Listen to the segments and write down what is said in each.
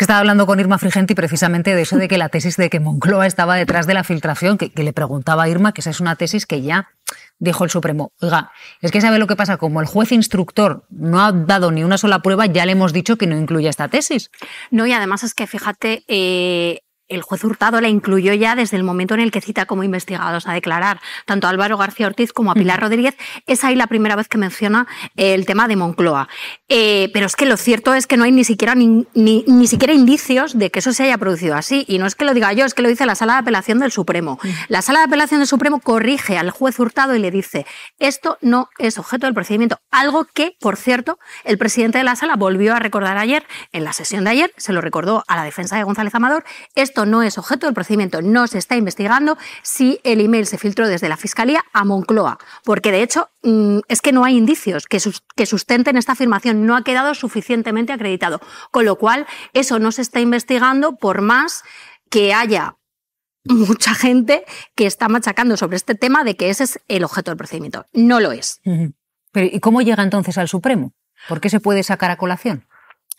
que estaba hablando con Irma Frigenti precisamente de eso, de que la tesis de que Moncloa estaba detrás de la filtración, que le preguntaba a Irma, que esa es una tesis que ya dijo el Supremo. Oiga, es que ¿sabe lo que pasa? Como el juez instructor no ha dado ni una sola prueba, ya le hemos dicho que no incluye esta tesis. No, y además es que, fíjate, el juez Hurtado la incluyó ya desde el momento en el que cita como investigados a declarar tanto a Álvaro García Ortiz como a Pilar Rodríguez. Es ahí la primera vez que menciona el tema de Moncloa. Pero es que lo cierto es que no hay ni siquiera indicios de que eso se haya producido así. Y no es que lo diga yo, es que lo dice la Sala de Apelación del Supremo. La Sala de Apelación del Supremo corrige al juez Hurtado y le dice: esto no es objeto del procedimiento. Algo que, por cierto, el presidente de la Sala volvió a recordar ayer, en la sesión de ayer, se lo recordó a la defensa de González Amador. Esto no es objeto del procedimiento, no se está investigando si el email se filtró desde la Fiscalía a Moncloa, porque de hecho es que no hay indicios que sustenten esta afirmación, no ha quedado suficientemente acreditado, con lo cual eso no se está investigando por más que haya mucha gente que está machacando sobre este tema de que ese es el objeto del procedimiento. No lo es. Pero ¿y cómo llega entonces al Supremo? ¿Por qué se puede sacar a colación?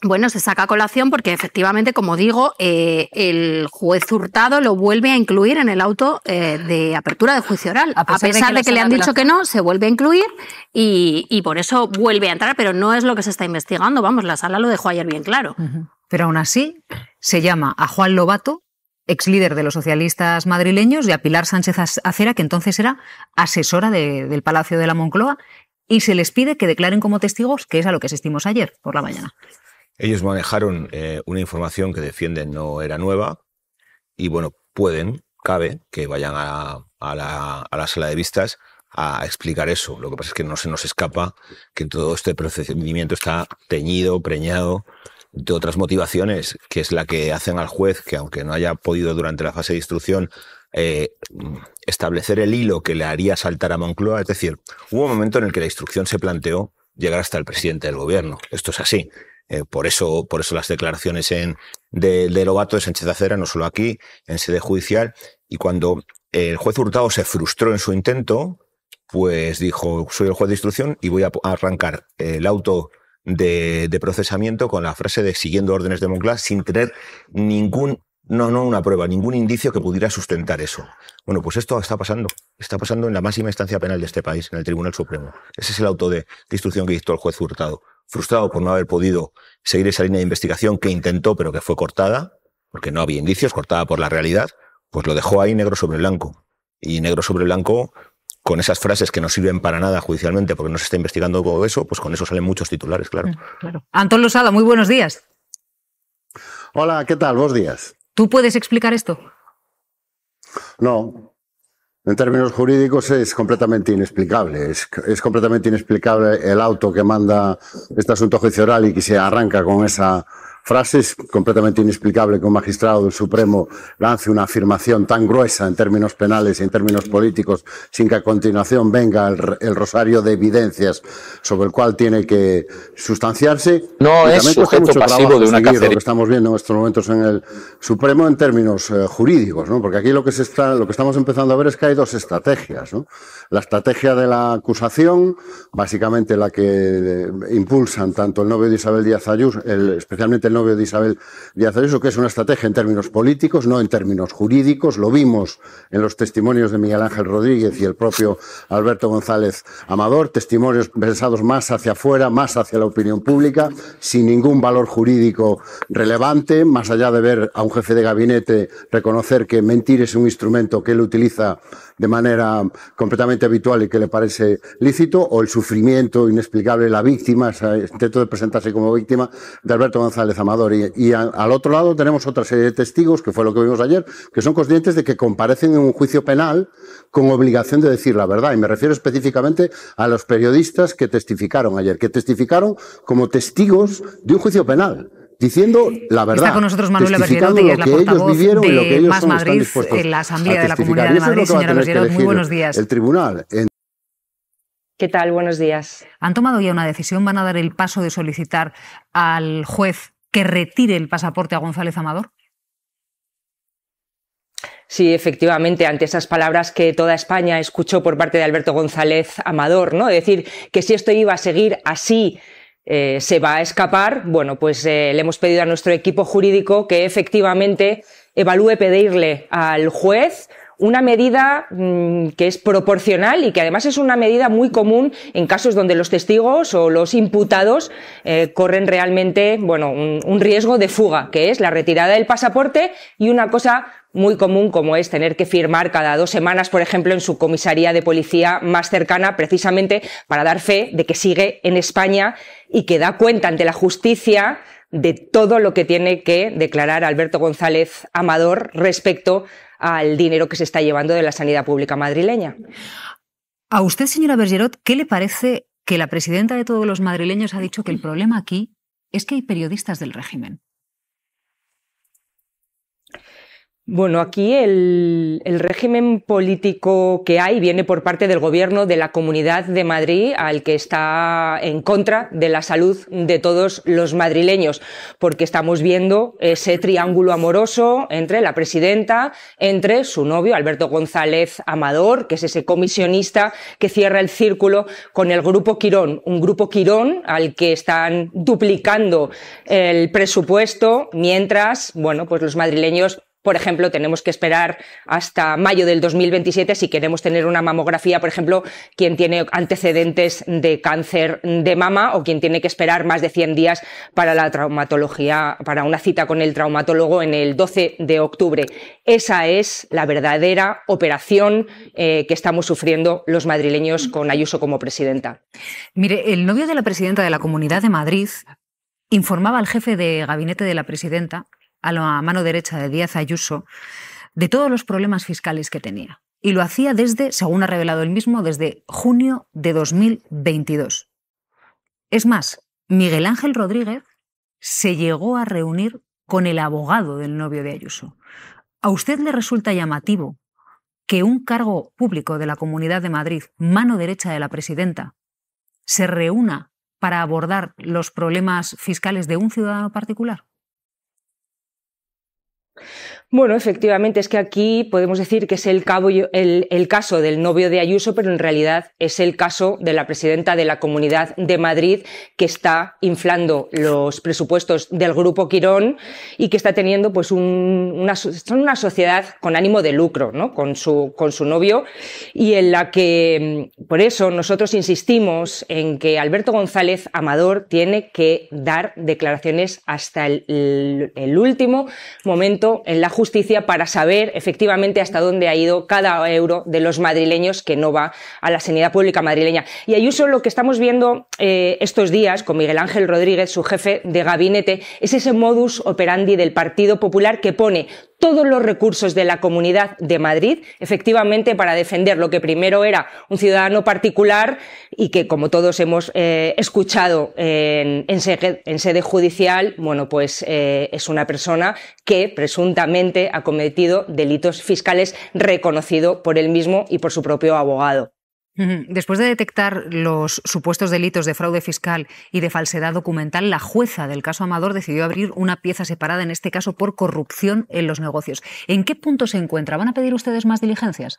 Bueno, se saca a colación porque efectivamente, como digo, el juez Hurtado lo vuelve a incluir en el auto de apertura de juicio oral. A pesar de que le han dicho que no, se vuelve a incluir y por eso vuelve a entrar, pero no es lo que se está investigando. Vamos, la Sala lo dejó ayer bien claro. Pero aún así se llama a Juan Lobato, ex líder de los socialistas madrileños, y a Pilar Sánchez Acera, que entonces era asesora del Palacio de la Moncloa, y se les pide que declaren como testigos, que es a lo que asistimos ayer por la mañana. Ellos manejaron una información que defienden no era nueva y, bueno, cabe que vayan a la sala de vistas a explicar eso. Lo que pasa es que no se nos escapa que todo este procedimiento está teñido, preñado de otras motivaciones, que es la que hacen al juez que, aunque no haya podido durante la fase de instrucción establecer el hilo que le haría saltar a Moncloa, es decir, hubo un momento en el que la instrucción se planteó llegar hasta el presidente del gobierno. Esto es así. Por eso las declaraciones de Lobato, de Sánchez Acera, no solo aquí, en sede judicial, y cuando el juez Hurtado se frustró en su intento, pues dijo: soy el juez de instrucción y voy a arrancar el auto de procesamiento con la frase de siguiendo órdenes de Moncloa, sin tener una prueba, ningún indicio que pudiera sustentar eso. Bueno, pues esto está pasando en la máxima instancia penal de este país, en el Tribunal Supremo. Ese es el auto de instrucción que dictó el juez Hurtado. Frustrado por no haber podido seguir esa línea de investigación que intentó, pero que fue cortada, porque no había indicios, cortada por la realidad, pues lo dejó ahí negro sobre blanco. Y negro sobre blanco, con esas frases que no sirven para nada judicialmente porque no se está investigando todo eso, pues con eso salen muchos titulares, claro. Antón Losada, muy buenos días. Hola, ¿qué tal? Buenos días. ¿Tú puedes explicar esto? No. En términos jurídicos es completamente inexplicable. Es completamente inexplicable el auto que manda este asunto a juicio oral y que se arranca con esa frase. Es completamente inexplicable que un magistrado del Supremo lance una afirmación tan gruesa en términos penales y en términos políticos sin que a continuación venga el rosario de evidencias sobre el cual tiene que sustanciarse. No es sujeto pasivo de una cacería. Lo que estamos viendo en estos momentos en el Supremo en términos jurídicos, ¿no? Porque aquí lo que estamos empezando a ver es que hay dos estrategias, ¿no? La estrategia de la acusación, básicamente la que impulsan tanto el novio de Isabel Díaz Ayuso, especialmente el novio de Isabel Díaz Ayuso, que es una estrategia en términos políticos, no en términos jurídicos. Lo vimos en los testimonios de Miguel Ángel Rodríguez y el propio Alberto González Amador, testimonios pensados más hacia afuera, más hacia la opinión pública, sin ningún valor jurídico relevante, más allá de ver a un jefe de gabinete reconocer que mentir es un instrumento que él utiliza de manera completamente habitual y que le parece lícito, o el sufrimiento inexplicable de la víctima, ese intento de presentarse como víctima de Alberto González Amador. Y al otro lado tenemos otra serie de testigos, que fue lo que vimos ayer, que son conscientes de que comparecen en un juicio penal con obligación de decir la verdad. Y me refiero específicamente a los periodistas que testificaron ayer, que testificaron como testigos de un juicio penal, diciendo la verdad. Está con nosotros Manuela Bergerot, y es la portavoz de Más Madrid en la Asamblea de la Comunidad de Madrid. Señora Bergerot, muy buenos días. El tribunal. ¿Qué tal? Buenos días. ¿Han tomado ya una decisión? ¿Van a dar el paso de solicitar al juez que retire el pasaporte a González Amador? Sí, efectivamente, ante esas palabras que toda España escuchó por parte de Alberto González Amador, ¿no? Es decir, que si esto iba a seguir así, se va a escapar, bueno, pues le hemos pedido a nuestro equipo jurídico que efectivamente evalúe pedirle al juez una medida que es proporcional y que además es una medida muy común en casos donde los testigos o los imputados corren realmente, bueno, un riesgo de fuga, que es la retirada del pasaporte y una cosa muy común como es tener que firmar cada 2 semanas, por ejemplo, en su comisaría de policía más cercana, precisamente para dar fe de que sigue en España y que da cuenta ante la justicia de todo lo que tiene que declarar Alberto González Amador respecto al dinero que se está llevando de la sanidad pública madrileña. A usted, señora Bergerot, ¿qué le parece que la presidenta de todos los madrileños ha dicho que el problema aquí es que hay periodistas del régimen? Bueno, aquí el régimen político que hay viene por parte del gobierno de la Comunidad de Madrid, al que está en contra de la salud de todos los madrileños, porque estamos viendo ese triángulo amoroso entre la presidenta, entre su novio Alberto González Amador, que es ese comisionista que cierra el círculo con el Grupo Quirón, un Grupo Quirón al que están duplicando el presupuesto, mientras, bueno, pues los madrileños, por ejemplo, tenemos que esperar hasta mayo del 2027 si queremos tener una mamografía, por ejemplo, quien tiene antecedentes de cáncer de mama o quien tiene que esperar más de 100 días para la traumatología, para una cita con el traumatólogo en el 12 de octubre. Esa es la verdadera operación que estamos sufriendo los madrileños con Ayuso como presidenta. Mire, el novio de la presidenta de la Comunidad de Madrid informaba al jefe de gabinete de la presidenta, a la mano derecha de Díaz Ayuso, de todos los problemas fiscales que tenía. Y lo hacía desde, según ha revelado él mismo, desde junio de 2022. Es más, Miguel Ángel Rodríguez se llegó a reunir con el abogado del novio de Ayuso. ¿A usted le resulta llamativo que un cargo público de la Comunidad de Madrid, mano derecha de la presidenta, se reúna para abordar los problemas fiscales de un ciudadano particular? Bueno, efectivamente, es que aquí podemos decir que es el caso del novio de Ayuso, pero en realidad es el caso de la presidenta de la Comunidad de Madrid, que está inflando los presupuestos del Grupo Quirón y que está teniendo pues una sociedad con ánimo de lucro, ¿no? con su novio, y en la que, por eso, nosotros insistimos en que Alberto González Amador tiene que dar declaraciones hasta el último momento en la justicia para saber efectivamente hasta dónde ha ido cada euro de los madrileños que no va a la sanidad pública madrileña. Y Ayuso, lo que estamos viendo estos días con Miguel Ángel Rodríguez, su jefe de gabinete, es ese modus operandi del Partido Popular que pone todos los recursos de la Comunidad de Madrid, efectivamente, para defender lo que primero era un ciudadano particular y que, como todos hemos escuchado en sede judicial, bueno, pues es una persona que presuntamente ha cometido delitos fiscales reconocido por él mismo y por su propio abogado. Después de detectar los supuestos delitos de fraude fiscal y de falsedad documental, la jueza del caso Amador decidió abrir una pieza separada, en este caso por corrupción en los negocios. ¿En qué punto se encuentra? ¿Van a pedir ustedes más diligencias?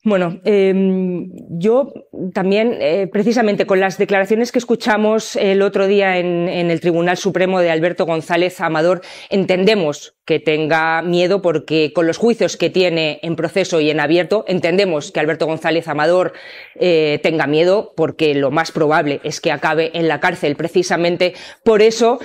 Bueno, yo también, precisamente con las declaraciones que escuchamos el otro día en el Tribunal Supremo de Alberto González Amador, entendemos que tenga miedo porque con los juicios que tiene en proceso y en abierto, entendemos que Alberto González Amador tenga miedo porque lo más probable es que acabe en la cárcel. Precisamente por eso,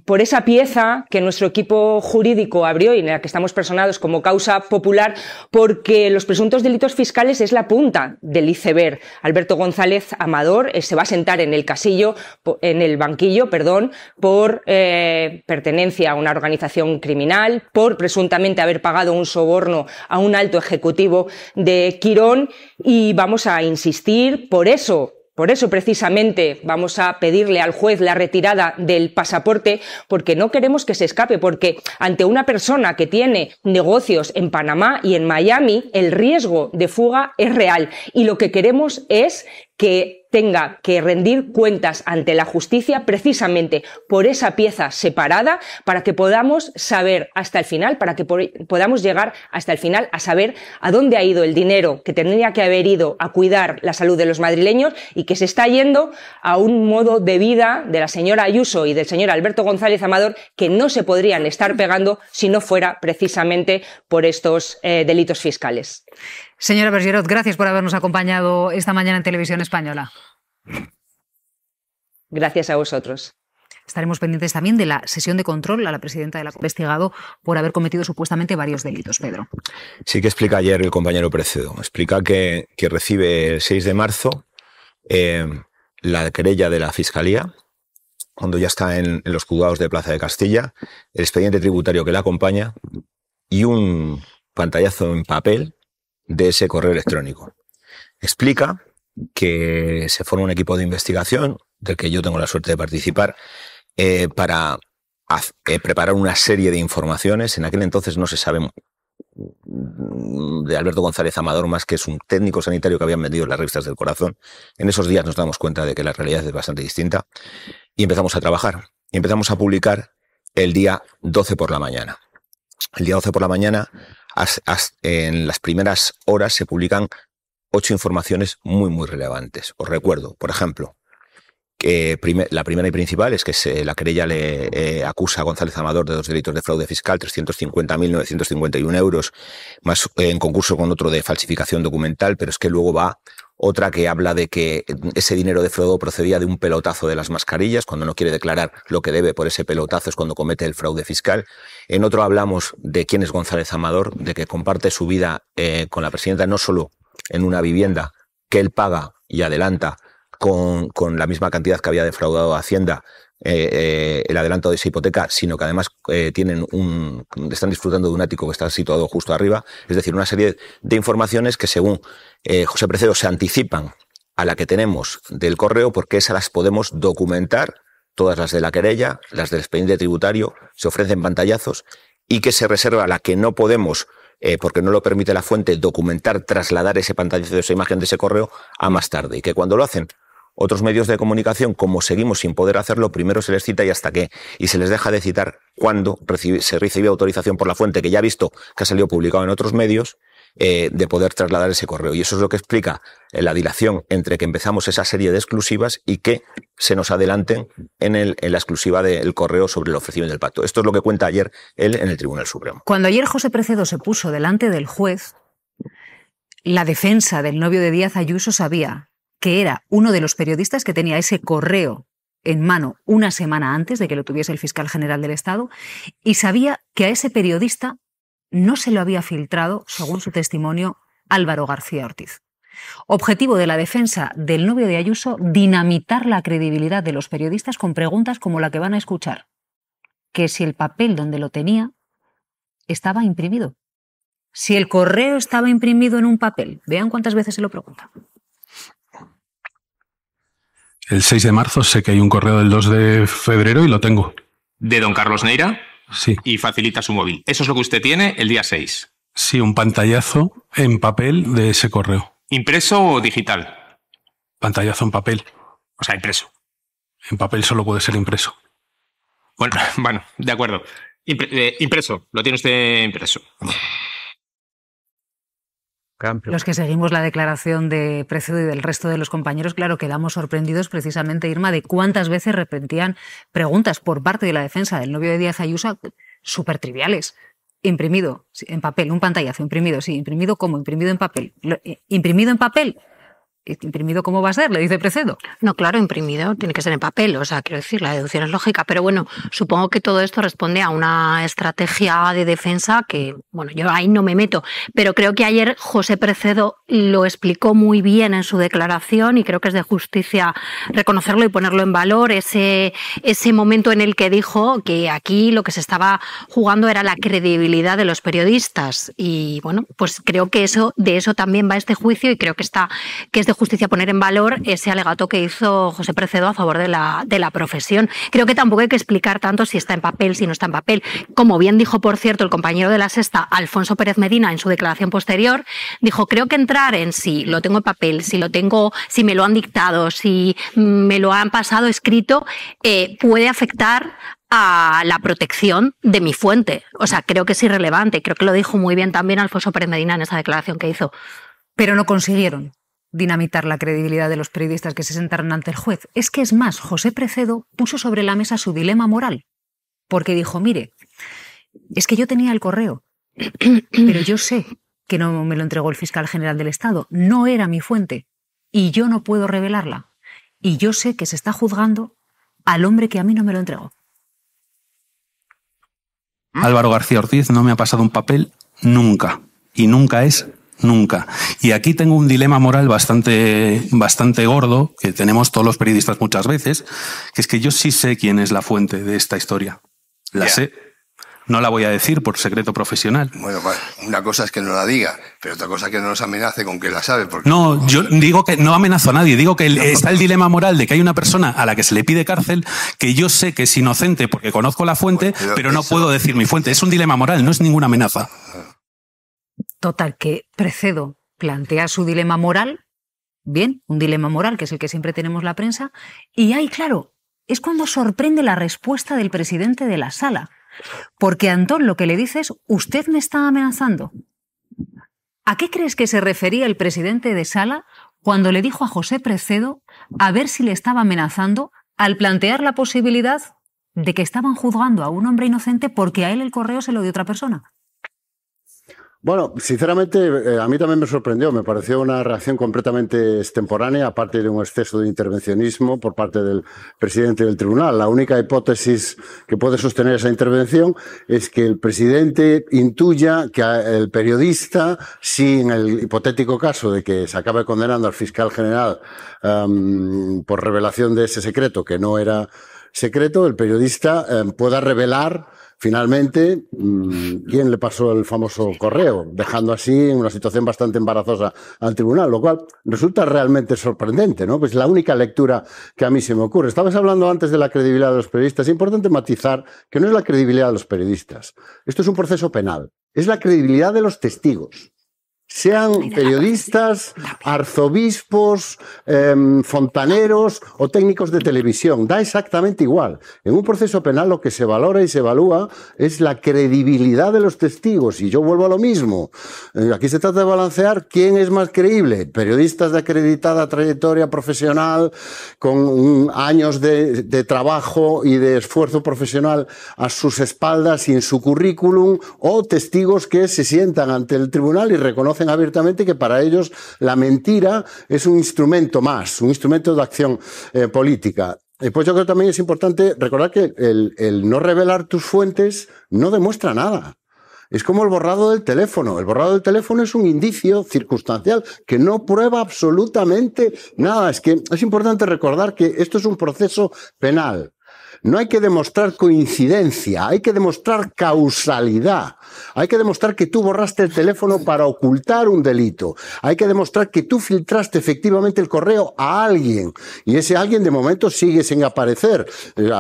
por esa pieza que nuestro equipo jurídico abrió y en la que estamos personados como causa popular, porque los presuntos delitos fiscales es la punta del iceberg. Alberto González Amador se va a sentar en el banquillo, por pertenencia a una organización criminal, por presuntamente haber pagado un soborno a un alto ejecutivo de Quirón, y vamos a insistir, por eso precisamente vamos a pedirle al juez la retirada del pasaporte, porque no queremos que se escape, porque ante una persona que tiene negocios en Panamá y en Miami, el riesgo de fuga es real, y lo que queremos es que tenga que rendir cuentas ante la justicia precisamente por esa pieza separada, para que podamos saber hasta el final, para que podamos llegar hasta el final a saber a dónde ha ido el dinero que tendría que haber ido a cuidar la salud de los madrileños y que se está yendo a un modo de vida de la señora Ayuso y del señor Alberto González Amador que no se podrían estar pegando si no fuera precisamente por estos delitos fiscales. Señora Bergerot, gracias por habernos acompañado esta mañana en Televisión Española. Gracias a vosotros. Estaremos pendientes también de la sesión de control a la presidenta de la investigado por haber cometido supuestamente varios delitos, Pedro. Sí que explica ayer el compañero Precedo. Explica que recibe el 6 de marzo la querella de la Fiscalía, cuando ya está en los juzgados de Plaza de Castilla, el expediente tributario que la acompaña y un pantallazo en papel de ese correo electrónico. Explica que se forma un equipo de investigación, del que yo tengo la suerte de participar, para preparar una serie de informaciones. En aquel entonces no se sabe de Alberto González Amador más que es un técnico sanitario que habían vendido en las revistas del Corazón. En esos días nos damos cuenta de que la realidad es bastante distinta y empezamos a trabajar. Y empezamos a publicar el día 12 por la mañana. El día 12 por la mañana, en las primeras horas, se publican 8 informaciones muy, muy relevantes. Os recuerdo, por ejemplo, que la primera y principal es que la querella le acusa a González Amador de 2 delitos de fraude fiscal, 350.951 euros, más en concurso con otro de falsificación documental, pero es que luego va otra que habla de que ese dinero defraudado procedía de un pelotazo de las mascarillas, cuando no quiere declarar lo que debe por ese pelotazo es cuando comete el fraude fiscal. En otro hablamos de quién es González Amador, de que comparte su vida con la presidenta no solo en una vivienda que él paga y adelanta con la misma cantidad que había defraudado a Hacienda, el adelanto de esa hipoteca, sino que además están disfrutando de un ático que está situado justo arriba. Es decir, una serie de informaciones que según José Precedo se anticipan a la que tenemos del correo, porque esas las podemos documentar, todas las de la querella, las del expediente tributario, se ofrecen pantallazos, y que se reserva la que no podemos, porque no lo permite la fuente, documentar, trasladar ese pantallazo de esa imagen de ese correo a más tarde, y que cuando lo hacen otros medios de comunicación, como seguimos sin poder hacerlo, primero se les cita y se les deja de citar cuando se recibe autorización por la fuente, que ya ha visto que ha salido publicado en otros medios, de poder trasladar ese correo. Y eso es lo que explica la dilación entre que empezamos esa serie de exclusivas y que se nos adelanten en la exclusiva del correo sobre el ofrecimiento del pacto. Esto es lo que cuenta ayer él en el Tribunal Supremo. Cuando ayer José Precedo se puso delante del juez, la defensa del novio de Díaz Ayuso sabía que era uno de los periodistas que tenía ese correo en mano una semana antes de que lo tuviese el fiscal general del Estado, y sabía que a ese periodista no se lo había filtrado, según su testimonio, Álvaro García Ortiz. Objetivo de la defensa del novio de Ayuso, dinamitar la credibilidad de los periodistas con preguntas como la que van a escuchar, que si el papel donde lo tenía estaba imprimido. Si el correo estaba imprimido en un papel. Vean cuántas veces se lo pregunta. El 6 de marzo sé que hay un correo del 2 de febrero y lo tengo. ¿De don Carlos Neira? Sí. Y facilita su móvil. Eso es lo que usted tiene el día 6. Sí, un pantallazo en papel de ese correo. ¿Impreso o digital? Pantallazo en papel. O sea, impreso. En papel solo puede ser impreso. Bueno, de acuerdo. Impreso. Lo tiene usted impreso. Los que seguimos la declaración de Precedo y del resto de los compañeros, claro, quedamos sorprendidos precisamente, Irma, de cuántas veces repetían preguntas por parte de la defensa del novio de Díaz Ayuso súper triviales. Imprimido, en papel, un pantallazo, imprimido, sí, imprimido ¿cómo? Imprimido en papel. ¿Imprimido en papel? ¿Imprimido cómo va a ser? Le dice Precedo. No, claro, imprimido tiene que ser en papel, o sea, quiero decir, la deducción es lógica, pero bueno, supongo que todo esto responde a una estrategia de defensa que, bueno, yo ahí no me meto, pero creo que ayer José Precedo lo explicó muy bien en su declaración y creo que es de justicia reconocerlo y ponerlo en valor, ese momento en el que dijo que aquí lo que se estaba jugando era la credibilidad de los periodistas y, bueno, pues creo que de eso también va este juicio y creo que es de justicia poner en valor ese alegato que hizo José Precedo a favor de la profesión. Creo que tampoco hay que explicar tanto si está en papel, si no está en papel. Como bien dijo, por cierto, el compañero de La Sexta, Alfonso Pérez Medina, en su declaración posterior, dijo, creo que entrar en si lo tengo en papel, si me lo han dictado, si me lo han pasado escrito, puede afectar a la protección de mi fuente. O sea, creo que es irrelevante. Creo que lo dijo muy bien también Alfonso Pérez Medina en esa declaración que hizo. Pero no consiguieron dinamitar la credibilidad de los periodistas que se sentaron ante el juez. Es que es más, José Precedo puso sobre la mesa su dilema moral, porque dijo, mire, es que yo tenía el correo, pero yo sé que no me lo entregó el fiscal general del Estado, no era mi fuente, y yo no puedo revelarla. Y yo sé que se está juzgando al hombre que a mí no me lo entregó. Álvaro García Ortiz no me ha pasado un papel nunca, y nunca es nunca. Y aquí tengo un dilema moral bastante gordo, que tenemos todos los periodistas muchas veces, que es que yo sí sé quién es la fuente de esta historia. La sé. No la voy a decir por secreto profesional. Bueno, una cosa es que no la diga, pero otra cosa es que no nos amenace con que la sabe. Porque... No, yo digo que no amenazo a nadie. Digo que está el dilema moral de que hay una persona a la que se le pide cárcel que yo sé que es inocente porque conozco la fuente, pero no puedo decir mi fuente. Es un dilema moral, no es ninguna amenaza. Total, que Precedo plantea su dilema moral, bien, un dilema moral que es el que siempre tenemos la prensa, y ahí, claro, es cuando sorprende la respuesta del presidente de la sala. Porque Antón lo que le dice es, usted me está amenazando. ¿A qué crees que se refería el presidente de sala cuando le dijo a José Precedo a ver si le estaba amenazando al plantear la posibilidad de que estaban juzgando a un hombre inocente porque a él el correo se lo dio otra persona? Bueno, sinceramente, a mí también me sorprendió. Me pareció una reacción completamente extemporánea, aparte de un exceso de intervencionismo por parte del presidente del tribunal. La única hipótesis que puede sostener esa intervención es que el presidente intuya que el periodista, si en el hipotético caso de que se acabe condenando al fiscal general por revelación de ese secreto, que no era secreto, el periodista pueda revelar finalmente quién le pasó el famoso correo, dejando así en una situación bastante embarazosa al tribunal, lo cual resulta realmente sorprendente, ¿no? Pues la única lectura que a mí se me ocurre. Estabas hablando antes de la credibilidad de los periodistas. Es importante matizar que no es la credibilidad de los periodistas. Esto es un proceso penal. Es la credibilidad de los testigos. Sean periodistas, arzobispos, fontaneros o técnicos de televisión. Da exactamente igual. En un proceso penal lo que se valora y se evalúa es la credibilidad de los testigos. Y yo vuelvo a lo mismo. Aquí se trata de balancear quién es más creíble. Periodistas de acreditada trayectoria profesional, con años de trabajo y de esfuerzo profesional a sus espaldas y en su currículum, o testigos que se sientan ante el tribunal y reconocen abiertamente que para ellos la mentira es un instrumento más, un instrumento de acción política. Pues yo creo que también es importante recordar que el no revelar tus fuentes no demuestra nada. Es como el borrado del teléfono. El borrado del teléfono es un indicio circunstancial que no prueba absolutamente nada. Es que es importante recordar que esto es un proceso penal. No hay que demostrar coincidencia, hay que demostrar causalidad. Hay que demostrar que tú borraste el teléfono para ocultar un delito. Hay que demostrar que tú filtraste efectivamente el correo a alguien. Y ese alguien de momento sigue sin aparecer.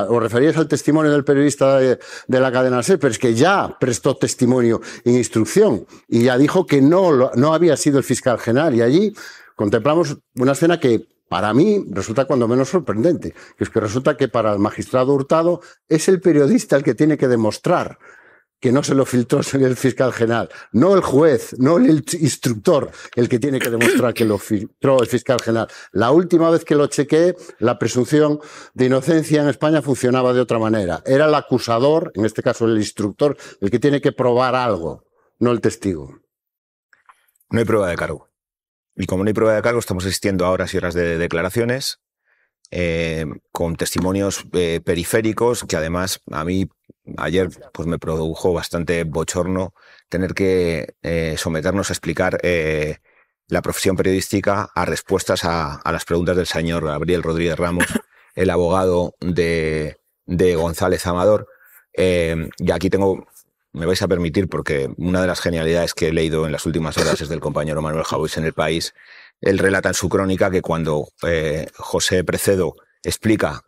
Os referíais al testimonio del periodista de la cadena SER, pero es que ya prestó testimonio en instrucción y ya dijo que no había sido el fiscal general. Y allí contemplamos una escena que para mí resulta cuando menos sorprendente, que es que resulta que para el magistrado Hurtado es el periodista el que tiene que demostrar que no se lo filtró el fiscal general, no el juez, no el instructor, el que tiene que demostrar que lo filtró el fiscal general. La última vez que lo chequeé, la presunción de inocencia en España funcionaba de otra manera. Era el acusador, en este caso el instructor, el que tiene que probar algo, no el testigo. No hay prueba de cargo. Y como no hay prueba de cargo, estamos asistiendo a horas y horas de declaraciones con testimonios periféricos que además a mí ayer pues me produjo bastante bochorno tener que someternos a explicar la profesión periodística a respuestas a las preguntas del señor Gabriel Rodríguez Ramos, el abogado de González Amador. Y aquí me vais a permitir, porque una de las genialidades que he leído en las últimas horas es del compañero Manuel Jauis en El País, él relata en su crónica que cuando José Precedo explica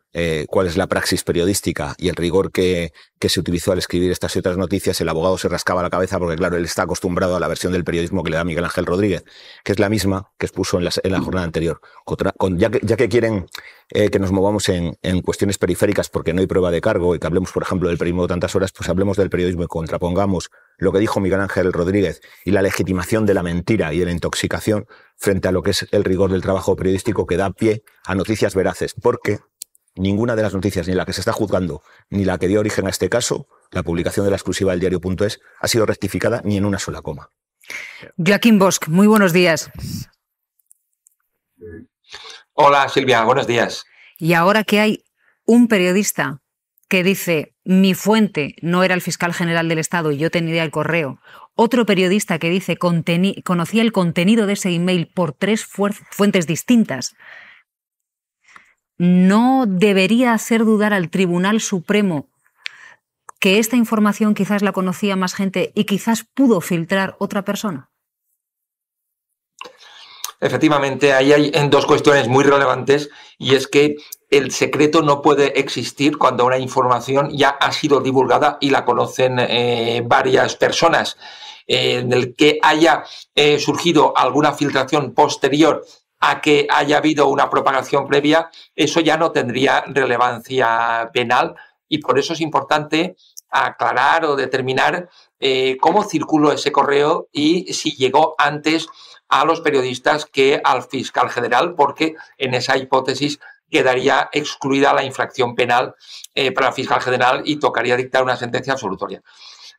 cuál es la praxis periodística y el rigor que se utilizó al escribir estas y otras noticias, el abogado se rascaba la cabeza porque, claro, él está acostumbrado a la versión del periodismo que le da Miguel Ángel Rodríguez, que es la misma que expuso en la jornada anterior. Ya que quieren que nos movamos en cuestiones periféricas porque no hay prueba de cargo y que hablemos, por ejemplo, del periodismo de tantas horas, pues hablemos del periodismo y contrapongamos lo que dijo Miguel Ángel Rodríguez y la legitimación de la mentira y de la intoxicación frente a lo que es el rigor del trabajo periodístico que da pie a noticias veraces, porque ninguna de las noticias, ni la que se está juzgando, ni la que dio origen a este caso, la publicación de la exclusiva del diario.es, ha sido rectificada ni en una sola coma. Joaquín Bosch, muy buenos días. Hola Silvia, buenos días. Y ahora que hay un periodista que dice mi fuente no era el fiscal general del Estado y yo tenía el correo, otro periodista que dice conocía el contenido de ese email por 3 fuentes distintas, ¿no debería hacer dudar al Tribunal Supremo que esta información quizás la conocía más gente y quizás pudo filtrar otra persona? Efectivamente, ahí hay dos cuestiones muy relevantes, y es que el secreto no puede existir cuando una información ya ha sido divulgada y la conocen varias personas. En el que haya surgido alguna filtración posterior a que haya habido una propagación previa, eso ya no tendría relevancia penal, y por eso es importante aclarar o determinar cómo circuló ese correo y si llegó antes a los periodistas que al fiscal general, porque en esa hipótesis quedaría excluida la infracción penal para el fiscal general y tocaría dictar una sentencia absolutoria.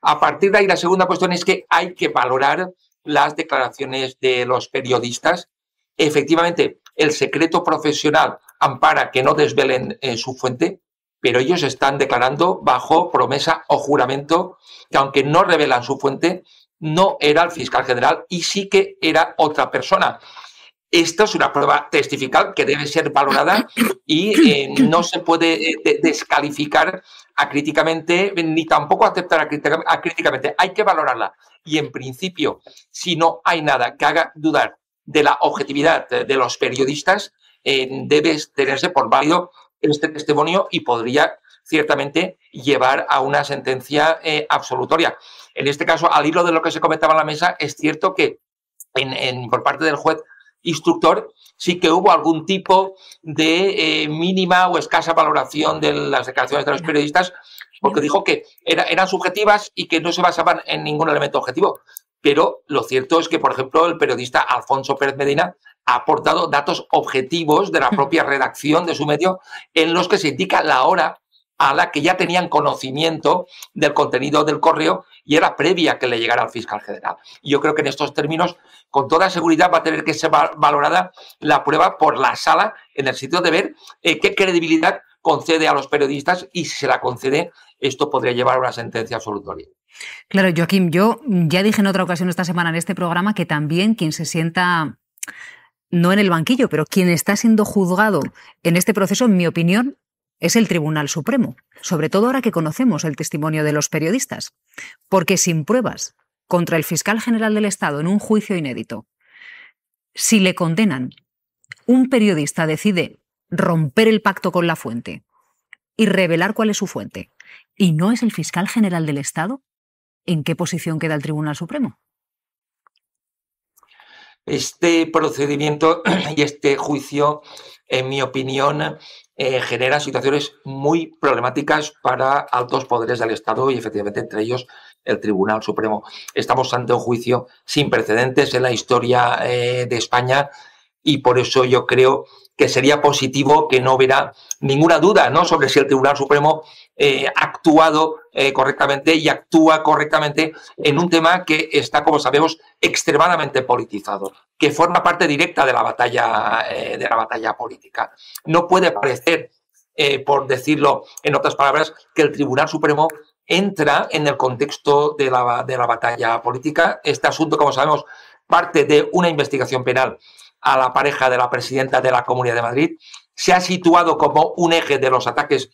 A partir de ahí, la segunda cuestión es que hay que valorar las declaraciones de los periodistas. Efectivamente, el secreto profesional ampara que no desvelen su fuente, pero ellos están declarando bajo promesa o juramento que, aunque no revelan su fuente, no era el fiscal general y sí que era otra persona. Esto es una prueba testifical que debe ser valorada y no se puede descalificar acríticamente ni tampoco aceptar acríticamente. Hay que valorarla. Y en principio, si no hay nada que haga dudar de la objetividad de los periodistas, debe tenerse por válido este testimonio y podría ciertamente llevar a una sentencia absolutoria. En este caso, al hilo de lo que se comentaba en la mesa, es cierto que por parte del juez instructor sí que hubo algún tipo de mínima o escasa valoración de las declaraciones de los periodistas, porque dijo que eran subjetivas y que no se basaban en ningún elemento objetivo. Pero lo cierto es que, por ejemplo, el periodista Alfonso Pérez Medina ha aportado datos objetivos de la propia redacción de su medio en los que se indica la hora a la que ya tenían conocimiento del contenido del correo y era previa que le llegara al fiscal general. Y yo creo que en estos términos, con toda seguridad, va a tener que ser valorada la prueba por la sala en el sitio de ver qué credibilidad concede a los periodistas, y si se la concede, esto podría llevar a una sentencia absolutoria. Claro, Joaquín, yo ya dije en otra ocasión esta semana en este programa que también quien se sienta, no en el banquillo, pero quien está siendo juzgado en este proceso, en mi opinión, es el Tribunal Supremo, sobre todo ahora que conocemos el testimonio de los periodistas, porque sin pruebas contra el fiscal general del Estado en un juicio inédito, si le condenan, un periodista decide romper el pacto con la fuente y revelar cuál es su fuente, y no es el fiscal general del Estado, ¿en qué posición queda el Tribunal Supremo? Este procedimiento y este juicio, en mi opinión, genera situaciones muy problemáticas para altos poderes del Estado y, efectivamente, entre ellos el Tribunal Supremo. Estamos ante un juicio sin precedentes en la historia de España, y por eso yo creo que sería positivo que no hubiera ninguna duda, ¿no?, sobre si el Tribunal Supremo ha actuado correctamente y actúa correctamente en un tema que está, como sabemos, extremadamente politizado, que forma parte directa de la batalla política. No puede parecer, por decirlo en otras palabras, que el Tribunal Supremo entra en el contexto de la batalla política. Este asunto, como sabemos, parte de una investigación penal a la pareja de la presidenta de la Comunidad de Madrid. Se ha situado como un eje de los ataques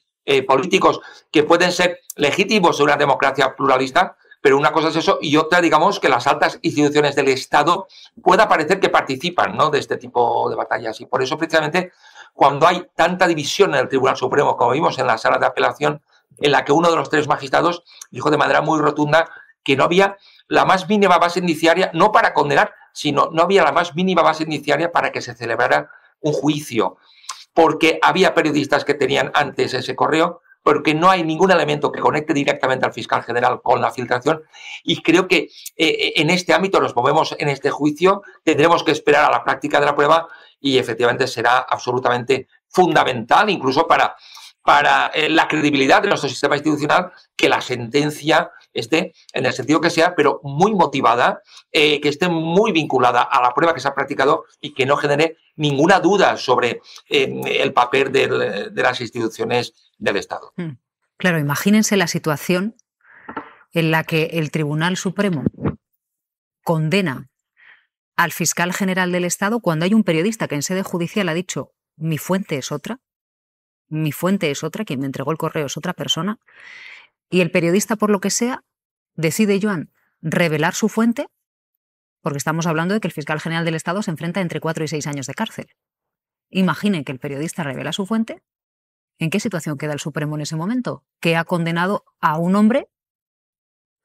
políticos que pueden ser legítimos en una democracia pluralista, pero una cosa es eso y otra, digamos, que las altas instituciones del Estado pueda parecer que participan, ¿no?, de este tipo de batallas. Y por eso, precisamente, cuando hay tanta división en el Tribunal Supremo, como vimos en la sala de apelación, en la que uno de los 3 magistrados dijo de manera muy rotunda que no había la más mínima base indiciaria, no para condenar, sino no había la más mínima base indiciaria para que se celebrara un juicio, porque había periodistas que tenían antes ese correo, porque no hay ningún elemento que conecte directamente al fiscal general con la filtración, y creo que en este ámbito nos movemos en este juicio, tendremos que esperar a la práctica de la prueba y efectivamente será absolutamente fundamental, incluso para la credibilidad de nuestro sistema institucional, que la sentencia esté, en el sentido que sea, pero muy motivada, que esté muy vinculada a la prueba que se ha practicado y que no genere ninguna duda sobre el papel de las instituciones del Estado. Claro, imagínense la situación en la que el Tribunal Supremo condena al fiscal general del Estado cuando hay un periodista que en sede judicial ha dicho mi fuente es otra, quien me entregó el correo es otra persona, y el periodista, por lo que sea, decide, Joan, revelar su fuente, porque estamos hablando de que el fiscal general del Estado se enfrenta entre 4 y 6 años de cárcel. Imaginen que el periodista revela su fuente. ¿En qué situación queda el Supremo en ese momento? Que ha condenado a un hombre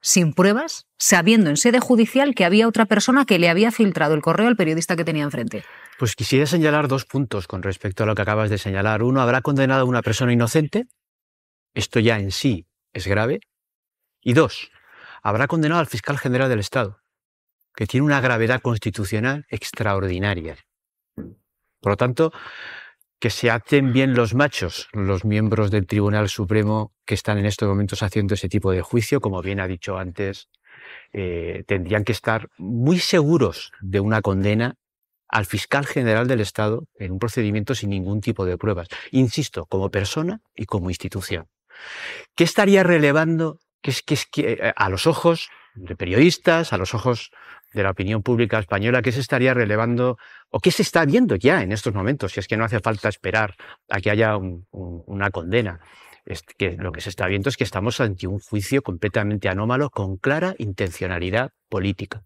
sin pruebas, sabiendo en sede judicial que había otra persona que le había filtrado el correo al periodista que tenía enfrente. Pues quisiera señalar 2 puntos con respecto a lo que acabas de señalar. Uno, habrá condenado a una persona inocente. Esto ya en sí es grave. Y 2, habrá condenado al fiscal general del Estado, que tiene una gravedad constitucional extraordinaria. Por lo tanto, que se hacen bien los machos, los miembros del Tribunal Supremo que están en estos momentos haciendo ese tipo de juicio, como bien ha dicho antes, tendrían que estar muy seguros de una condena al fiscal general del Estado en un procedimiento sin ningún tipo de pruebas. Insisto, como persona y como institución. ¿Qué estaría relevando a los ojos de periodistas, a los ojos de la opinión pública española, qué se estaría relevando o qué se está viendo ya en estos momentos? Si es que no hace falta esperar a que haya una condena. Que lo que se está viendo es que estamos ante un juicio completamente anómalo con clara intencionalidad política.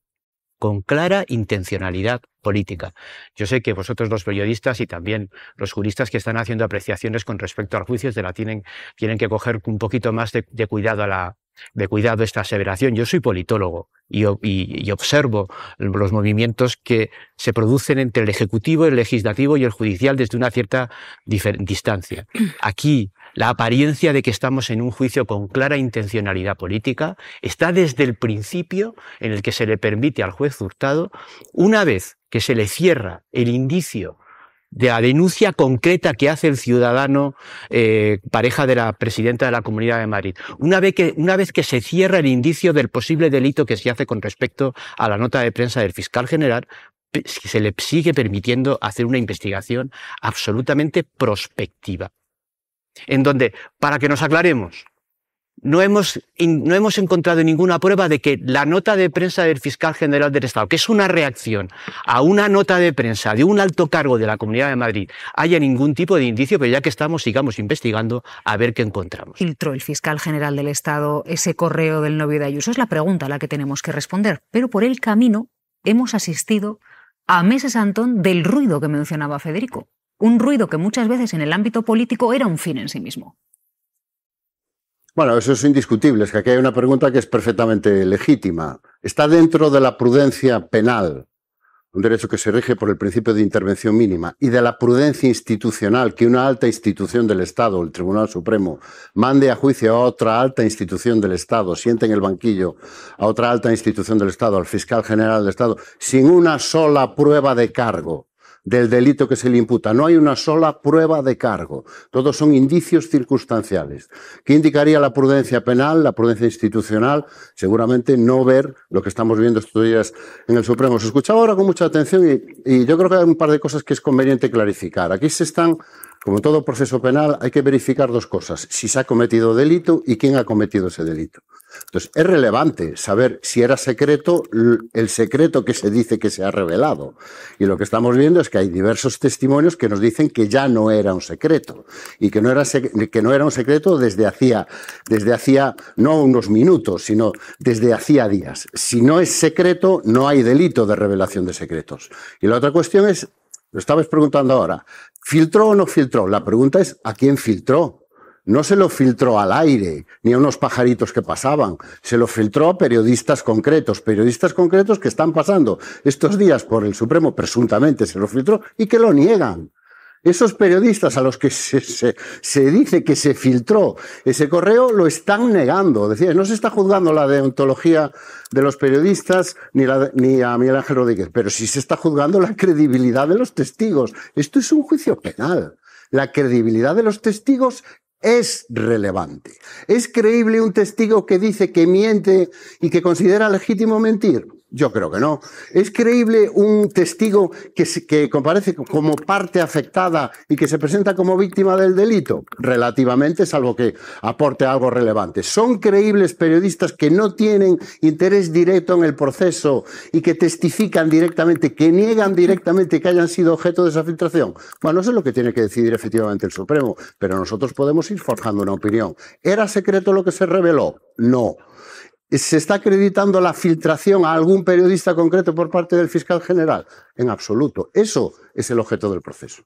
Con clara intencionalidad política. Yo sé que vosotros los periodistas y también los juristas que están haciendo apreciaciones con respecto al juicio tienen que coger un poquito más de cuidado esta aseveración. Yo soy politólogo y observo los movimientos que se producen entre el Ejecutivo, el Legislativo y el Judicial desde una cierta distancia. Aquí la apariencia de que estamos en un juicio con clara intencionalidad política está desde el principio en el que se le permite al juez Hurtado, una vez que se le cierra el indicio de la denuncia concreta que hace el ciudadano pareja de la presidenta de la Comunidad de Madrid, una vez que se cierra el indicio del posible delito que se hace con respecto a la nota de prensa del fiscal general, se le sigue permitiendo hacer una investigación absolutamente prospectiva, en donde, para que nos aclaremos, no hemos encontrado ninguna prueba de que la nota de prensa del fiscal general del Estado, que es una reacción a una nota de prensa de un alto cargo de la Comunidad de Madrid, haya ningún tipo de indicio, pero ya que estamos, sigamos investigando a ver qué encontramos. ¿Filtró el fiscal general del Estado ese correo del novio de Ayuso? Es la pregunta a la que tenemos que responder. Pero por el camino hemos asistido a meses, Antón, del ruido que mencionaba Federico. Un ruido que muchas veces en el ámbito político era un fin en sí mismo. Bueno, eso es indiscutible. Es que aquí hay una pregunta que es perfectamente legítima. ¿Está dentro de la prudencia penal, un derecho que se rige por el principio de intervención mínima, y de la prudencia institucional que una alta institución del Estado, el Tribunal Supremo, mande a juicio a otra alta institución del Estado, siente en el banquillo a otra alta institución del Estado, al fiscal general del Estado, sin una sola prueba de cargo del delito que se le imputa? No hay una sola prueba de cargo. Todos son indicios circunstanciales. ¿Qué indicaría la prudencia penal, la prudencia institucional? Seguramente no ver lo que estamos viendo estos días en el Supremo. Se escuchaba ahora con mucha atención y yo creo que hay un par de cosas que es conveniente clarificar. Aquí como en todo proceso penal, hay que verificar 2 cosas: si se ha cometido delito y quién ha cometido ese delito. Entonces, es relevante saber si era secreto el secreto que se dice que se ha revelado. Y lo que estamos viendo es que hay diversos testimonios que nos dicen que ya no era un secreto. Y que no era un secreto desde hacía no unos minutos, sino desde hacía días. Si no es secreto, no hay delito de revelación de secretos. Y la otra cuestión es, lo estabais preguntando ahora, ¿filtró o no filtró? La pregunta es, ¿a quién filtró? No se lo filtró al aire, ni a unos pajaritos que pasaban. Se lo filtró a periodistas concretos que están pasando estos días por el Supremo, presuntamente se lo filtró, y que lo niegan. Esos periodistas a los que se dice que se filtró ese correo lo están negando. Decía, no se está juzgando la deontología de los periodistas ni a Miguel Ángel Rodríguez, pero sí se está juzgando la credibilidad de los testigos. Esto es un juicio penal. La credibilidad de los testigos es relevante. ¿Es creíble un testigo que dice que miente y que considera legítimo mentir? Yo creo que no. ¿Es creíble un testigo que comparece como parte afectada y que se presenta como víctima del delito? Relativamente, salvo que aporte algo relevante. ¿Son creíbles periodistas que no tienen interés directo en el proceso y que testifican directamente, que niegan directamente que hayan sido objeto de esa filtración? Bueno, eso es lo que tiene que decidir efectivamente el Supremo, pero nosotros podemos ir forjando una opinión. ¿Era secreto lo que se reveló? No. ¿Se está acreditando la filtración a algún periodista concreto por parte del fiscal general? En absoluto. Eso es el objeto del proceso.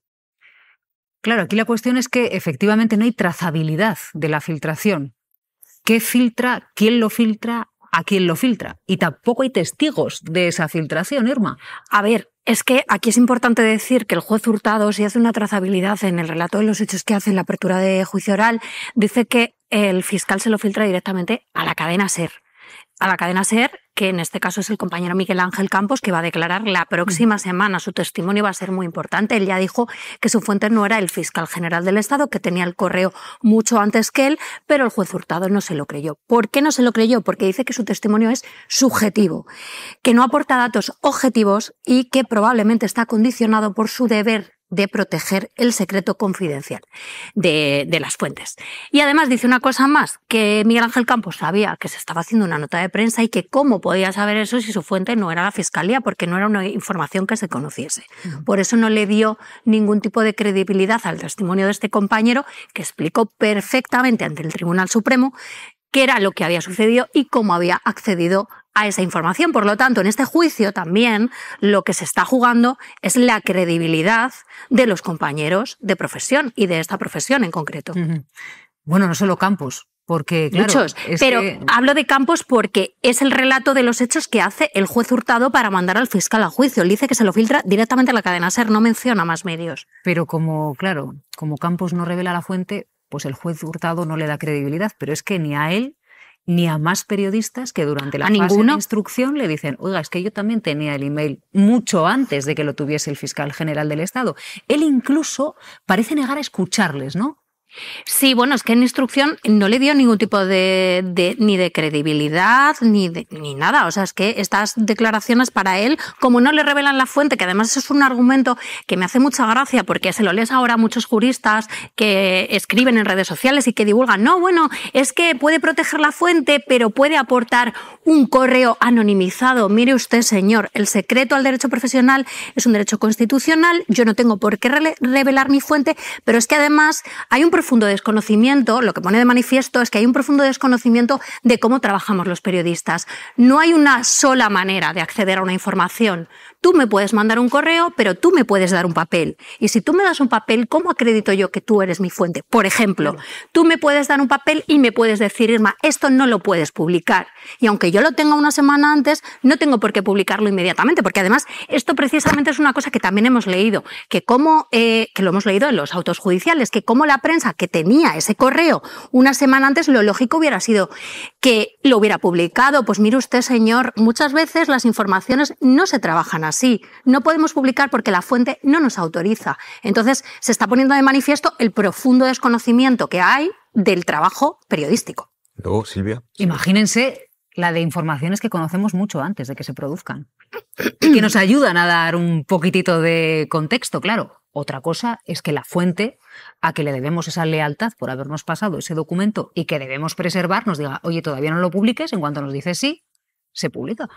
Claro, aquí la cuestión es que efectivamente no hay trazabilidad de la filtración. ¿Qué filtra? ¿Quién lo filtra? ¿A quién lo filtra? Y tampoco hay testigos de esa filtración, Irma. A ver, es que aquí es importante decir que el juez Hurtado, si hace una trazabilidad en el relato de los hechos que hace en la apertura de juicio oral, dice que el fiscal se lo filtra directamente a la cadena SER. A la cadena SER, que en este caso es el compañero Miguel Ángel Campos, que va a declarar la próxima semana. Su testimonio va a ser muy importante. Él ya dijo que su fuente no era el fiscal general del Estado, que tenía el correo mucho antes que él, pero el juez Hurtado no se lo creyó. ¿Por qué no se lo creyó? Porque dice que su testimonio es subjetivo, que no aporta datos objetivos y que probablemente está condicionado por su deber de proteger el secreto confidencial de las fuentes. Y además dice una cosa más, que Miguel Ángel Campos sabía que se estaba haciendo una nota de prensa y que cómo podía saber eso si su fuente no era la Fiscalía, porque no era una información que se conociese. Por eso no le dio ningún tipo de credibilidad al testimonio de este compañero, que explicó perfectamente ante el Tribunal Supremo qué era lo que había sucedido y cómo había accedido a esa información. Por lo tanto, en este juicio también lo que se está jugando es la credibilidad de los compañeros de profesión y de esta profesión en concreto. Bueno, no solo Campos, porque claro, muchos, pero hablo de Campos porque es el relato de los hechos que hace el juez Hurtado para mandar al fiscal a juicio. Él dice que se lo filtra directamente a la cadena SER, no menciona más medios. Pero como Campos no revela la fuente, pues el juez Hurtado no le da credibilidad, pero es que ni a él ni a más periodistas que durante la fase de instrucción le dicen, oiga, es que yo también tenía el email mucho antes de que lo tuviese el fiscal general del Estado. Él incluso parece negar a escucharles, ¿no? Sí, bueno, es que en instrucción no le dio ningún tipo ni de credibilidad ni nada. O sea, es que estas declaraciones para él, como no le revelan la fuente, que además es un argumento que me hace mucha gracia porque se lo lees ahora a muchos juristas que escriben en redes sociales y que divulgan, no, bueno, es que puede proteger la fuente, pero puede aportar un correo anonimizado. Mire usted, señor, el secreto al derecho profesional es un derecho constitucional, yo no tengo por qué revelar mi fuente, pero es que además hay un profundo desconocimiento, lo que pone de manifiesto es que hay un profundo desconocimiento de cómo trabajamos los periodistas. No hay una sola manera de acceder a una información. Tú me puedes mandar un correo, pero tú me puedes dar un papel. Y si tú me das un papel, ¿cómo acredito yo que tú eres mi fuente? Por ejemplo, tú me puedes dar un papel y me puedes decir, Irma, esto no lo puedes publicar. Y aunque yo lo tenga una semana antes, no tengo por qué publicarlo inmediatamente, porque además esto precisamente es una cosa que también hemos leído, que lo hemos leído en los autos judiciales, que como la prensa que tenía ese correo una semana antes, lo lógico hubiera sido que lo hubiera publicado. Pues mire usted, señor, muchas veces las informaciones no se trabajan así. No podemos publicar porque la fuente no nos autoriza. Entonces, se está poniendo de manifiesto el profundo desconocimiento que hay del trabajo periodístico. Luego, Silvia. Imagínense la de informaciones que conocemos mucho antes de que se produzcan y que nos ayudan a dar un poquitito de contexto, claro. Otra cosa es que la fuente a que le debemos esa lealtad por habernos pasado ese documento y que debemos preservar nos diga, oye, todavía no lo publiques, en cuanto nos dice sí, se publica.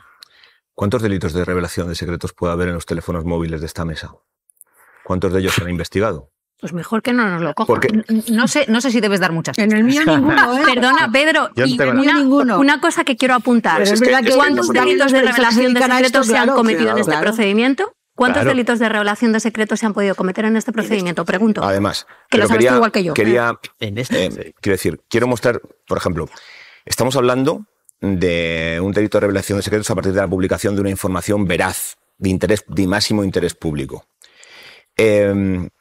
¿Cuántos delitos de revelación de secretos puede haber en los teléfonos móviles de esta mesa? ¿Cuántos de ellos se han investigado? Pues mejor que no nos lo cojan. Porque no sé si debes dar muchas. En el mío ninguno, ¿eh? Perdona, Pedro. Una cosa que quiero apuntar. Pues ¿Cuántos delitos de revelación de secretos se han cometido en este procedimiento? ¿Cuántos delitos de revelación de secretos se han podido cometer en este procedimiento? Pregunto. Además, que lo sabes tú igual que yo. Quiero mostrar, por ejemplo, estamos hablando de un delito de revelación de secretos a partir de la publicación de una información veraz, de máximo interés público. En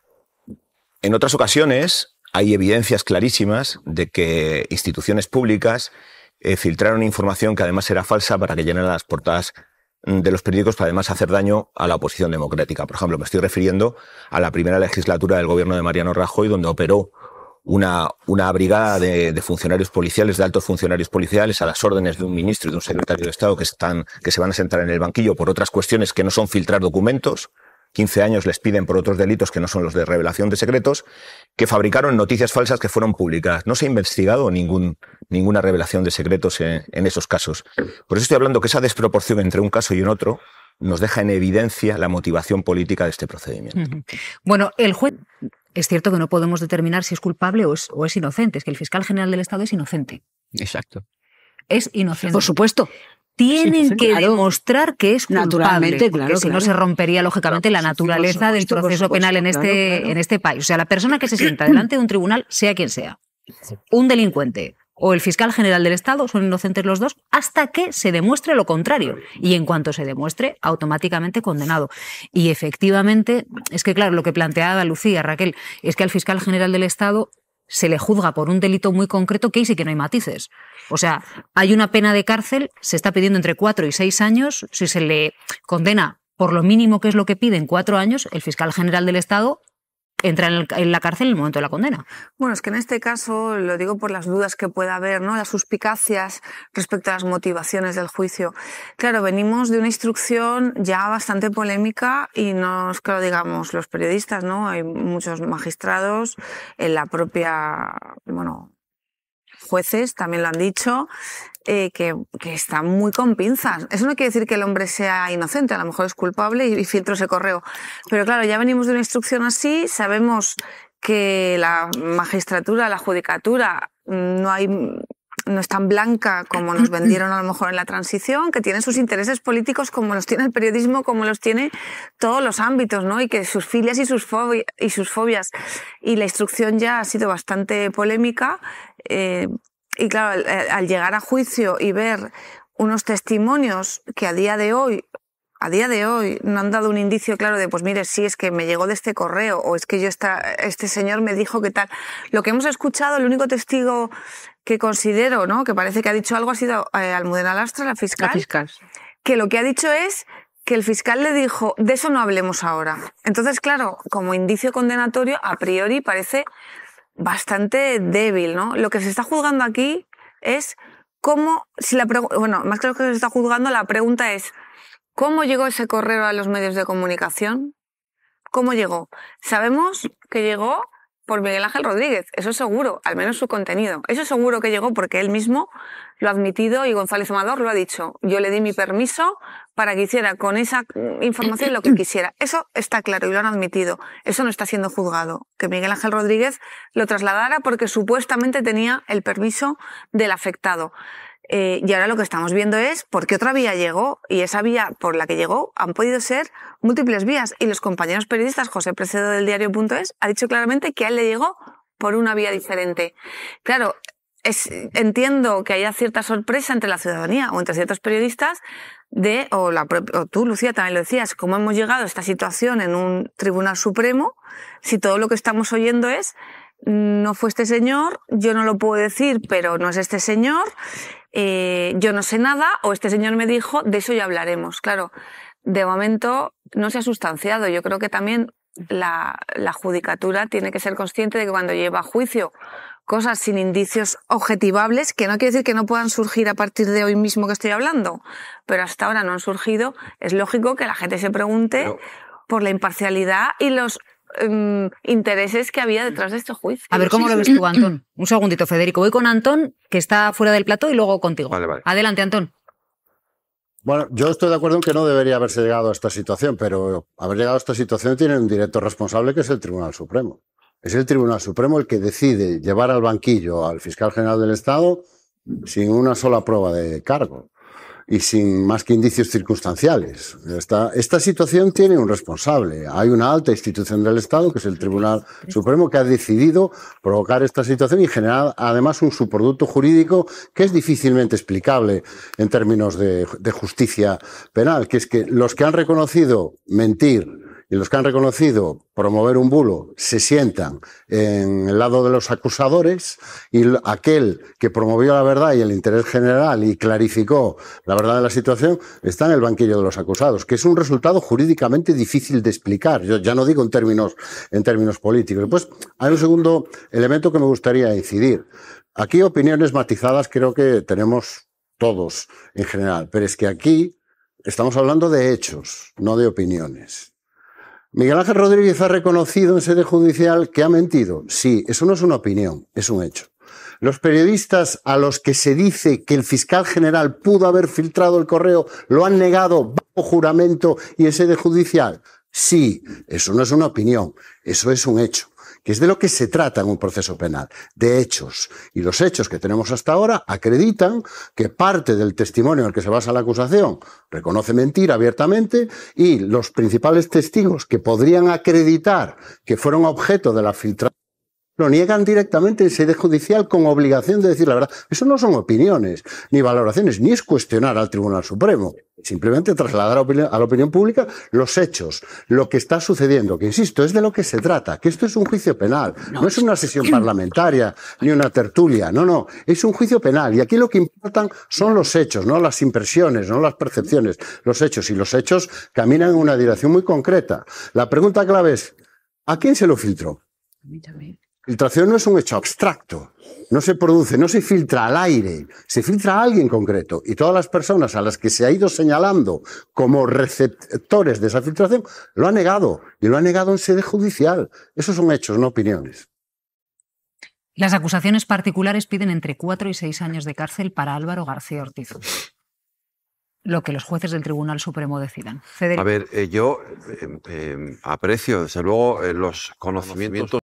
otras ocasiones hay evidencias clarísimas de que instituciones públicas filtraron información que además era falsa para que llenara las portadas de los periódicos, para además hacer daño a la oposición democrática. Por ejemplo, me estoy refiriendo a la primera legislatura del gobierno de Mariano Rajoy, donde operó una brigada de funcionarios policiales, de altos funcionarios policiales, a las órdenes de un ministro y de un secretario de Estado que se van a sentar en el banquillo por otras cuestiones que no son filtrar documentos. 15 años les piden por otros delitos que no son los de revelación de secretos, que fabricaron noticias falsas que fueron publicadas. No se ha investigado ninguna revelación de secretos en esos casos. Por eso estoy hablando que esa desproporción entre un caso y un otro nos deja en evidencia la motivación política de este procedimiento. Bueno, el juez... Es cierto que no podemos determinar si es culpable o es inocente. Es que el fiscal general del Estado es inocente. Exacto. Es inocente. Por supuesto. Tienen que demostrar que es culpable, naturalmente, porque si no se rompería lógicamente la naturaleza del proceso penal en este país. O sea, la persona que se sienta delante de un tribunal, sea quien sea, un delincuente o el fiscal general del Estado, son inocentes los dos hasta que se demuestre lo contrario. Y en cuanto se demuestre, automáticamente condenado. Y efectivamente, es que claro, lo que planteaba Lucía, Raquel, es que al fiscal general del Estado se le juzga por un delito muy concreto que ahí sí que no hay matices. O sea, hay una pena de cárcel, se está pidiendo entre 4 y 6 años, si se le condena por lo mínimo que es lo que piden 4 años, el fiscal general del Estado entra en la cárcel en el momento de la condena. Bueno, es que en este caso, lo digo por las dudas que pueda haber, ¿no? Las suspicacias respecto a las motivaciones del juicio. Claro, venimos de una instrucción ya bastante polémica y no es que lo digamos los periodistas, ¿no? Hay muchos magistrados, en la propia, jueces también lo han dicho, que están muy con pinzas. Eso no quiere decir que el hombre sea inocente, a lo mejor es culpable y filtró ese correo. Pero claro, ya venimos de una instrucción así, sabemos que la magistratura, la judicatura, no es tan blanca como nos vendieron a lo mejor en la transición, que tiene sus intereses políticos como los tiene el periodismo, como los tiene todos los ámbitos, ¿no? Y que sus filias y sus fobias. Y la instrucción ya ha sido bastante polémica. Y claro, al llegar a juicio y ver unos testimonios que a día de hoy no han dado un indicio claro de, pues mire, sí, es que me llegó de este correo, o es que este señor me dijo que tal. Lo que hemos escuchado, el único testigo que considero, ¿no?, que parece que ha dicho algo ha sido Almudena Lastra, la fiscal, que lo que ha dicho es que el fiscal le dijo, de eso no hablemos ahora. Entonces, claro, como indicio condenatorio, a priori parece bastante débil, ¿no? Lo que se está juzgando aquí es cómo, más que lo que se está juzgando, la pregunta es, ¿cómo llegó ese correo a los medios de comunicación? ¿Cómo llegó? Sabemos que llegó por Miguel Ángel Rodríguez, eso es seguro, al menos su contenido. Eso es seguro que llegó porque él mismo lo ha admitido y González Amador lo ha dicho. Yo le di mi permiso para que hiciera con esa información lo que quisiera. Eso está claro y lo han admitido. Eso no está siendo juzgado. Que Miguel Ángel Rodríguez lo trasladara porque supuestamente tenía el permiso del afectado. Y ahora lo que estamos viendo es por qué otra vía llegó, y esa vía por la que llegó han podido ser múltiples vías, y los compañeros periodistas, José Precedo del diario.es ha dicho claramente que a él le llegó por una vía diferente. Claro, entiendo que haya cierta sorpresa entre la ciudadanía o entre ciertos periodistas o tú, Lucía, también lo decías, cómo hemos llegado a esta situación en un tribunal supremo si todo lo que estamos oyendo es no fue este señor, yo no lo puedo decir, pero no es este señor, yo no sé nada, o este señor me dijo, de eso ya hablaremos. Claro, de momento no se ha sustanciado. Yo creo que también la judicatura tiene que ser consciente de que cuando lleva a juicio cosas sin indicios objetivables, que no quiere decir que no puedan surgir a partir de hoy mismo que estoy hablando, pero hasta ahora no han surgido, es lógico que la gente se pregunte por la imparcialidad y los intereses que había detrás de este juicio. A ver, ¿cómo lo ves tú, Antón? Un segundito, Federico. Voy con Antón, que está fuera del plató, y luego contigo. Vale. Adelante, Antón. Bueno, yo estoy de acuerdo en que no debería haberse llegado a esta situación, pero haber llegado a esta situación tiene un directo responsable, que es el Tribunal Supremo. Es el Tribunal Supremo el que decide llevar al banquillo al fiscal general del Estado sin una sola prueba de cargo y sin más que indicios circunstanciales. Esta situación tiene un responsable. Hay una alta institución del Estado, que es el Tribunal Supremo, que ha decidido provocar esta situación y generar además un subproducto jurídico que es difícilmente explicable en términos de justicia penal, que es que los que han reconocido mentir y los que han reconocido promover un bulo se sientan en el lado de los acusadores, y aquel que promovió la verdad y el interés general y clarificó la verdad de la situación está en el banquillo de los acusados, que es un resultado jurídicamente difícil de explicar. Yo ya no digo en términos políticos. Pues hay un segundo elemento que me gustaría incidir. Aquí opiniones matizadas creo que tenemos todos en general, pero es que aquí estamos hablando de hechos, no de opiniones. Miguel Ángel Rodríguez ha reconocido en sede judicial que ha mentido. Sí, eso no es una opinión, es un hecho. Los periodistas a los que se dice que el fiscal general pudo haber filtrado el correo lo han negado bajo juramento y en sede judicial. Sí, eso no es una opinión, eso es un hecho, que es de lo que se trata en un proceso penal, de hechos. Y los hechos que tenemos hasta ahora acreditan que parte del testimonio en el que se basa la acusación reconoce mentir abiertamente, y los principales testigos que podrían acreditar que fueron objeto de la filtración lo niegan directamente en sede judicial con obligación de decir la verdad. Eso no son opiniones, ni valoraciones, ni es cuestionar al Tribunal Supremo. Simplemente trasladar a la opinión pública los hechos, lo que está sucediendo, que insisto, es de lo que se trata, que esto es un juicio penal, no es una sesión parlamentaria, ni una tertulia, no, es un juicio penal. Y aquí lo que importan son los hechos, no las impresiones, no las percepciones, los hechos. Y los hechos caminan en una dirección muy concreta. La pregunta clave es, ¿a quién se lo filtró? Filtración no es un hecho abstracto, no se produce, no se filtra al aire, se filtra a alguien concreto, y todas las personas a las que se ha ido señalando como receptores de esa filtración lo han negado, y lo han negado en sede judicial. Esos son hechos, no opiniones. Las acusaciones particulares piden entre 4 y 6 años de cárcel para Álvaro García Ortiz. Lo que los jueces del Tribunal Supremo decidan. Federico. A ver, yo aprecio, desde luego, los conocimientos